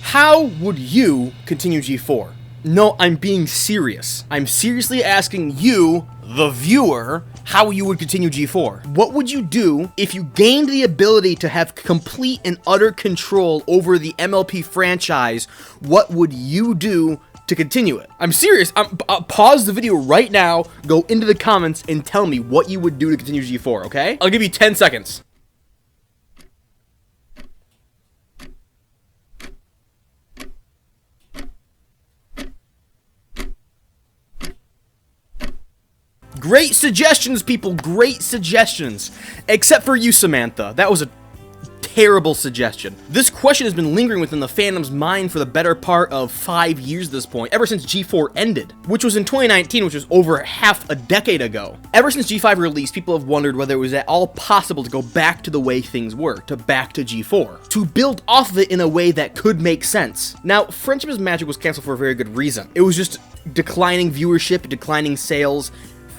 How would you continue G4? No, I'm being serious. I'm seriously asking you, the viewer, how you would continue G4. What would you do if you gained the ability to have complete and utter control over the MLP franchise? What would you do to continue it? I'm serious. Pause the video right now, go into the comments, and tell me what you would do to continue G4, okay? I'll give you 10 seconds. Great suggestions, people. Great suggestions. Except for you, Samantha. That was a terrible suggestion. This question has been lingering within the fandom's mind for the better part of 5 years at this point, ever since G4 ended, which was in 2019, which was over half a decade ago. Ever since G5 released, people have wondered whether it was at all possible to go back to the way things were, back to G4, to build off of it in a way that could make sense. Now, Friendship is Magic was canceled for a very good reason. It was just declining viewership, declining sales.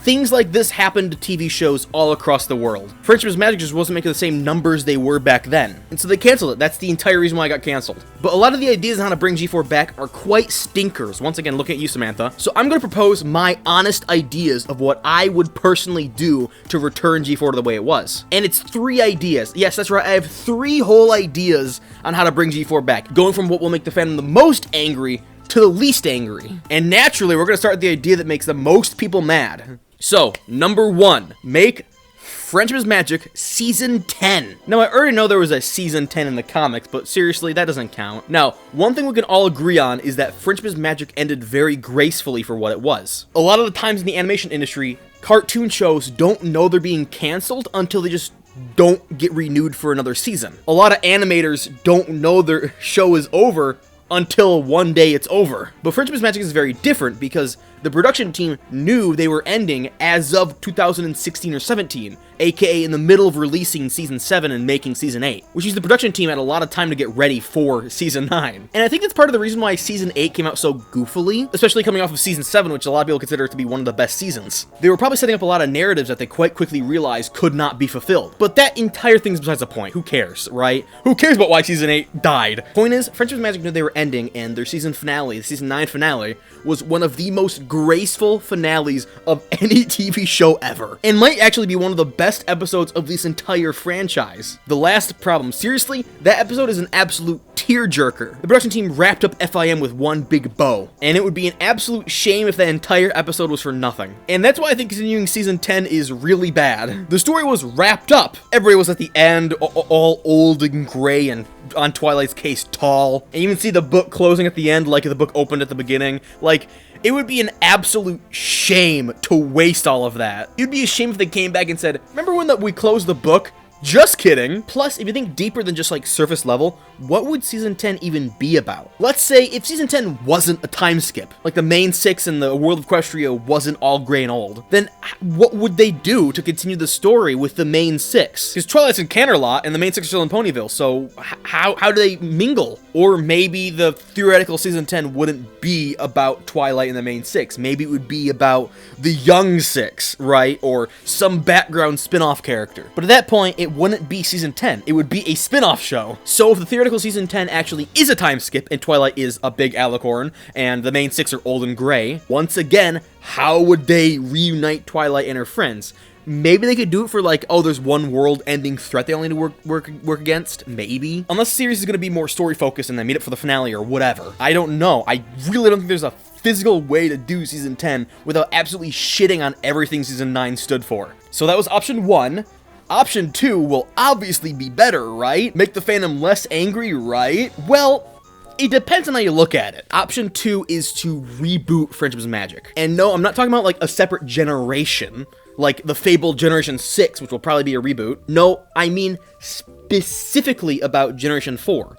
Things like this happened to TV shows all across the world. Friendship is Magic just wasn't making the same numbers they were back then, and so they canceled it. That's the entire reason why it got canceled. But a lot of the ideas on how to bring G4 back are quite stinkers. Once again, looking at you, Samantha. So I'm going to propose my honest ideas of what I would personally do to return G4 to the way it was. And it's 3 ideas. Yes, that's right. I have 3 whole ideas on how to bring G4 back, going from what will make the fandom the most angry to the least angry. And naturally, we're going to start with the idea that makes the most people mad. So, number 1, make Friendship is Magic Season 10. Now, I already know there was a Season 10 in the comics, but seriously, that doesn't count. Now, one thing we can all agree on is that Friendship is Magic ended very gracefully for what it was. A lot of the times in the animation industry, cartoon shows don't know they're being canceled until they just don't get renewed for another season. A lot of animators don't know their show is over until one day it's over. But Friendship is Magic is very different because the production team knew they were ending as of 2016 or 17, aka in the middle of releasing Season 7 and making Season 8, which means the production team had a lot of time to get ready for Season 9. And I think that's part of the reason why Season 8 came out so goofily, especially coming off of Season 7, which a lot of people consider to be one of the best seasons. They were probably setting up a lot of narratives that they quite quickly realized could not be fulfilled. But that entire thing is besides the point. Who cares, right? Who cares about why Season 8 died? Point is, Friendship is Magic knew they were ending, and their season finale, the Season 9 finale, was one of the most graceful finales of any TV show ever, and might actually be one of the best episodes of this entire franchise. The last problem, seriously, that episode is an absolute tearjerker. The production team wrapped up FIM with one big bow, and it would be an absolute shame if that entire episode was for nothing. And that's why I think continuing Season 10 is really bad. The story was wrapped up. Everybody was at the end, all old and gray, and on Twilight's case, tall. And you even see the book closing at the end like the book opened at the beginning. Like, it would be an absolute shame to waste all of that. It'd be a shame if they came back and said, remember when we closed the book? Just kidding. Plus, if you think deeper than just like surface level, what would Season 10 even be about? Let's say if Season 10 wasn't a time skip, like the main 6 in the world of Equestria wasn't all gray and old, then what would they do to continue the story with the main 6? Because Twilight's in Canterlot and the main 6 are still in Ponyville, so how do they mingle? Or maybe the theoretical Season 10 wouldn't be about Twilight and the main 6. Maybe it would be about the young 6, right? Or some background spin-off character. But at that point, it wouldn't be Season 10. It would be a spin-off show. So if the theoretical Season 10 actually is a time skip and Twilight is a big alicorn and the main 6 are old and gray, once again, how would they reunite Twilight and her friends? Maybe they could do it for like, oh, there's one world-ending threat they only need to work against. Maybe. Unless the series is going to be more story-focused and they meet up for the finale or whatever. I don't know. I really don't think there's a physical way to do Season 10 without absolutely shitting on everything Season 9 stood for. So that was option 1. Option 2 will obviously be better, right? Make the fandom less angry, right? Well, it depends on how you look at it. Option 2 is to reboot Friendship is Magic. And no, I'm not talking about like a separate generation, like the fabled Generation 6, which will probably be a reboot. No, I mean specifically about Generation 4.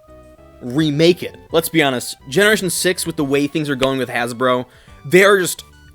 Remake it. Let's be honest, Generation 6, with the way things are going with Hasbro,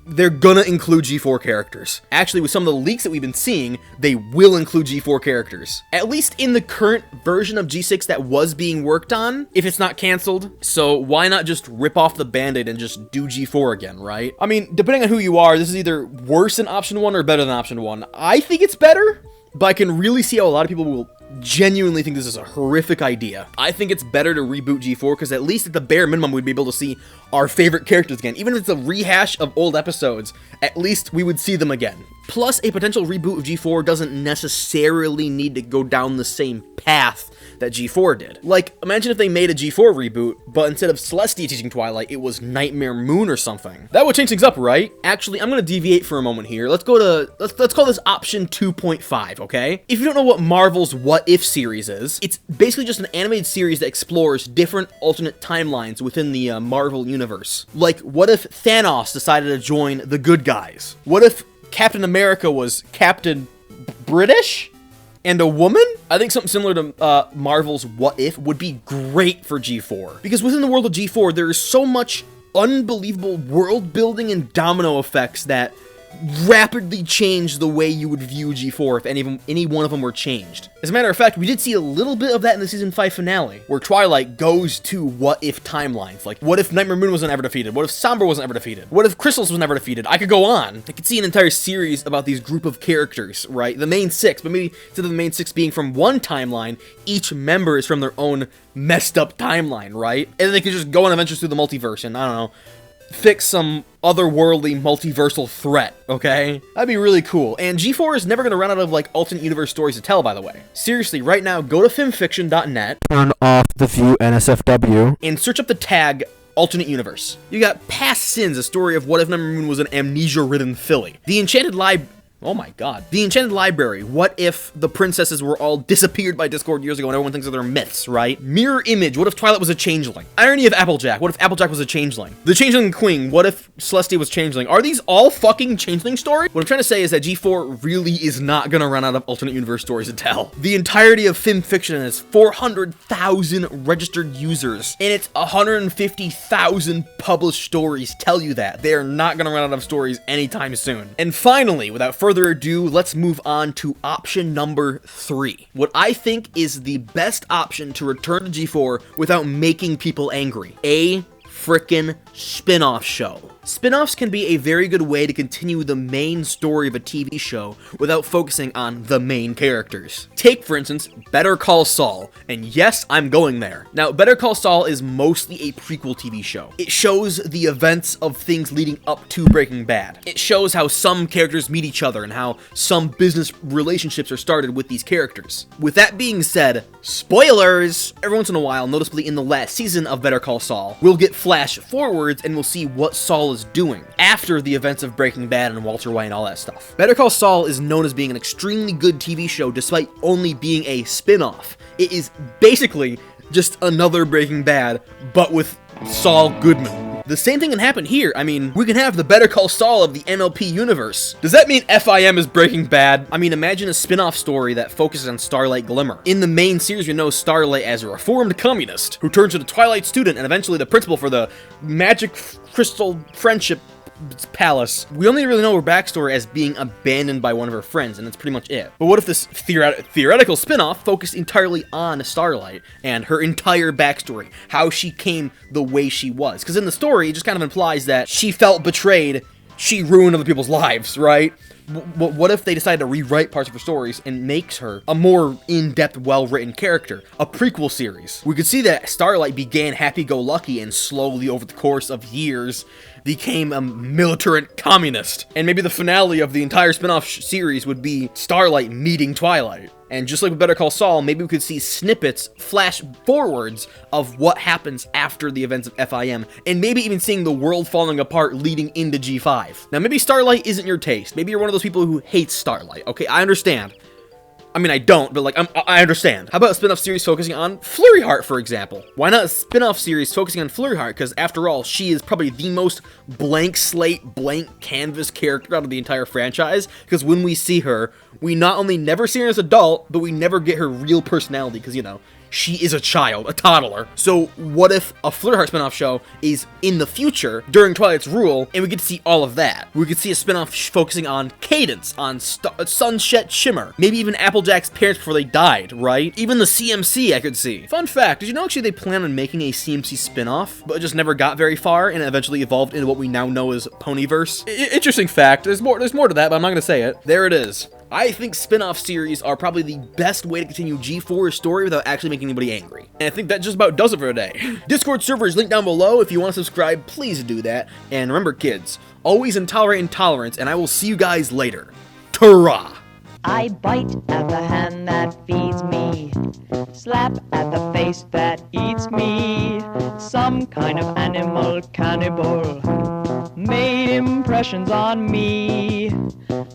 they're gonna include G4 characters. Actually, with some of the leaks that we've been seeing, they will include G4 characters. At least in the current version of G6 that was being worked on, if it's not canceled. So why not just rip off the Band-Aid and just do G4 again, right? I mean, depending on who you are, this is either worse than option 1 or better than option 1. I think it's better, but I can really see how a lot of people will genuinely think this is a horrific idea. I think it's better to reboot G4 because at least at the bare minimum we'd be able to see our favorite characters again. Even if it's a rehash of old episodes, at least we would see them again. Plus, a potential reboot of G4 doesn't necessarily need to go down the same path that G4 did. Like, imagine if they made a G4 reboot, but instead of Celestia teaching Twilight, it was Nightmare Moon or something. That would change things up, right? Actually, I'm gonna deviate for a moment here. Let's call this option 2.5, okay? If you don't know what Marvel's What If series is, it's basically just an animated series that explores different alternate timelines within the Marvel universe. Like, what if Thanos decided to join the good guys? What if Captain America was Captain British and a woman? I think something similar to Marvel's What If would be great for G4. Because within the world of G4, there is so much unbelievable world building and domino effects that rapidly change the way you would view G4 if any one of them were changed. As a matter of fact, we did see a little bit of that in the Season 5 finale, where Twilight goes to what-if timelines. Like, what if Nightmare Moon wasn't ever defeated? What if Sombra wasn't ever defeated? What if Chrysalis was never defeated? I could go on. I could see an entire series about these group of characters, right? The main six, but maybe instead of the main six being from one timeline, each member is from their own messed up timeline, right? And then they could just go on adventures through the multiverse and, I don't know, fix some otherworldly multiversal threat, okay? That'd be really cool. And G4 is never gonna run out of, like, alternate universe stories to tell, by the way. Seriously, right now, go to filmfiction.net, turn off the view NSFW, and search up the tag alternate universe. You got Past Sins, a story of what if Nightmare Moon was an amnesia-ridden filly. The Enchanted Oh my god. The Enchanted Library. What if the princesses were all disappeared by Discord years ago and everyone thinks they're myths, right? Mirror Image. What if Twilight was a changeling? Irony of Applejack. What if Applejack was a changeling? The Changeling Queen. What if Celestia was changeling? Are these all fucking changeling stories? What I'm trying to say is that G4 really is not gonna run out of alternate universe stories to tell. The entirety of FimFiction has 400,000 registered users, and it's 150,000 published stories tell you that. They are not gonna run out of stories anytime soon. And finally, without further ado, let's move on to option number 3. What I think is the best option to return to G4 without making people angry. A frickin' spin-off show. Spin-offs can be a very good way to continue the main story of a TV show without focusing on the main characters. Take, for instance, Better Call Saul, and yes, I'm going there. Now, Better Call Saul is mostly a prequel TV show. It shows the events of things leading up to Breaking Bad. It shows how some characters meet each other and how some business relationships are started with these characters. With that being said, spoilers! Every once in a while, noticeably in the last season of Better Call Saul, we'll get flash forwards and we'll see what Saul is doing after the events of Breaking Bad and Walter White and all that stuff. Better Call Saul is known as being an extremely good TV show despite only being a spin-off. It is basically just another Breaking Bad, but with Saul Goodman. The same thing can happen here. I mean, we can have the Better Call Saul of the MLP universe. Does that mean FIM is Breaking Bad? I mean, imagine a spin-off story that focuses on Starlight Glimmer. In the main series, we know Starlight as a reformed communist who turns into a Twilight student and eventually the principal for the Magic Crystal Friendship Palace. We only really know her backstory as being abandoned by one of her friends, and that's pretty much it. But what if this theoretical spin-off focused entirely on Starlight and her entire backstory, how she came the way she was? Because in the story, it just kind of implies that she felt betrayed, she ruined other people's lives, right? What if they decided to rewrite parts of her stories and makes her a more in-depth, well-written character? A prequel series. We could see that Starlight began happy-go-lucky and slowly, over the course of years, became a militant communist. And maybe the finale of the entire spin-off series would be Starlight meeting Twilight. And just like with Better Call Saul, maybe we could see snippets, flash forwards of what happens after the events of FIM, and maybe even seeing the world falling apart leading into G5. Now, maybe Starlight isn't your taste. Maybe you're one of those people who hates Starlight. Okay, I understand. I mean, I don't, but like, I understand. How about a spin-off series focusing on Flurry Heart, for example? Why not a spin-off series focusing on Flurry Heart? Because after all, she is probably the most blank slate, blank canvas character out of the entire franchise. Because when we see her, we not only never see her as an adult, but we never get her real personality. Because, you know, she is a child, a toddler. So what if a Flurry Heart spinoff show is in the future during Twilight's rule, and we get to see all of that? We could see a spinoff focusing on Cadence, on Sunset Shimmer, maybe even Applejack's parents before they died, right? Even the CMC I could see. Fun fact, did you know actually they plan on making a CMC spinoff, but it just never got very far and eventually evolved into what we now know as Ponyverse? Interesting fact. There's more to that, but I'm not gonna say it. There it is. I think spin-off series are probably the best way to continue G4's story without actually making anybody angry. And I think that just about does it for today. Discord server is linked down below. If you want to subscribe, please do that. And remember, kids, always tolerate intolerance, and I will see you guys later. Ta-ra! I bite at the hand that feeds me, slap at the face that eats me. Some kind of animal cannibal made impressions on me.